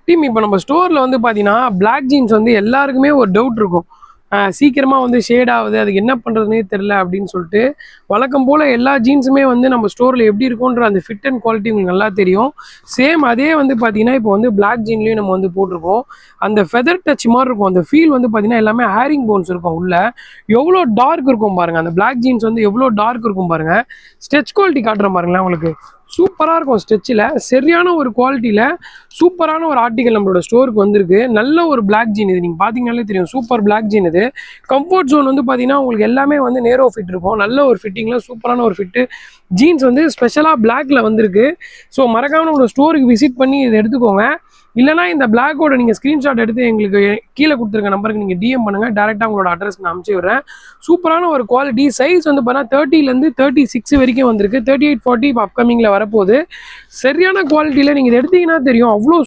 Team இப்போ நம்ம ஸ்டோரில் வந்து பார்த்தீங்கன்னா பிளாக் ஜீன்ஸ் வந்து எல்லாருக்குமே ஒரு டவுட் இருக்கும். சீக்கிரமாக வந்து ஷேட் ஆகுது, அதுக்கு என்ன பண்ணுறதுனே தெரில அப்படின்னு சொல்லிட்டு வழக்கம் போல் எல்லா ஜீன்ஸுமே வந்து நம்ம ஸ்டோரில் எப்படி இருக்குன்ற அந்த ஃபிட் அண்ட் குவாலிட்டி உங்களுக்கு நல்லா தெரியும். சேம் அதே வந்து பார்த்தீங்கன்னா இப்போ வந்து பிளாக் ஜீன்லேயும் நம்ம வந்து போட்டிருக்கோம். அந்த ஃபெதர் டச் மாதிரி இருக்கும். அந்த ஃபீல் வந்து பார்த்தீங்கன்னா எல்லாமே ஹேரிங் போன்ஸ் இருக்கும் உள்ள. எவ்வளோ டார்க் இருக்கும் பாருங்கள். அந்த பிளாக் ஜீன்ஸ் வந்து எவ்வளோ டார்க் இருக்கும் பாருங்கள். ஸ்ட்ரெச் குவாலிட்டி காட்டுற பாருங்களேன் உங்களுக்கு. சூப்பராக இருக்கும் ஸ்ட்ரெச்சில். சரியான ஒரு குவாலிட்டியில் சூப்பரான ஒரு ஆர்டிகல் நம்மளோட ஸ்டோருக்கு வந்திருக்கு. நல்ல ஒரு பிளாக் ஜீன் இது. நீங்கள் பார்த்தீங்கன்னாலே தெரியும், சூப்பர் பிளாக் ஜீன் இது. கம்ஃபர்ட் ஜோன் வந்து பார்த்தீங்கன்னா உங்களுக்கு எல்லாமே வந்து நேரோ ஃபிட் இருக்கும். நல்ல ஒரு ஃபிட்டிங்கில் சூப்பரான ஒரு ஃபிட்டு ஜீன்ஸ் வந்து ஸ்பெஷலாக பிளாக்ல வந்திருக்கு. ஸோ மறக்காமல் நம்மளோட ஸ்டோருக்கு விசிட் பண்ணி இதை எடுத்துக்கோங்க. இல்லைனா இந்த பிளாக்கோட நீங்கள் ஸ்க்ரீன்ஷாட் எடுத்து எங்களுக்கு கீழே கொடுத்துருக்க நம்பருக்கு நீங்கள் டிஎம் பண்ணுங்கள். டேரெக்டாக உங்களோட அட்ரஸ்க்கு நான் அனுப்பிச்சி விடுறேன். சூப்பரான ஒரு குவாலிட்டி. சைஸ் வந்து பார்த்தீங்கன்னா 30லேருந்து 36 வரைக்கும் வந்திருக்கு. 38, 40 இப்போ அப்கமிங்கில் வரப்போகுது. சரியான குவாலிட்டியில் நீங்கள் இதை எடுத்தீங்கன்னா தெரியும், அவ்வளோ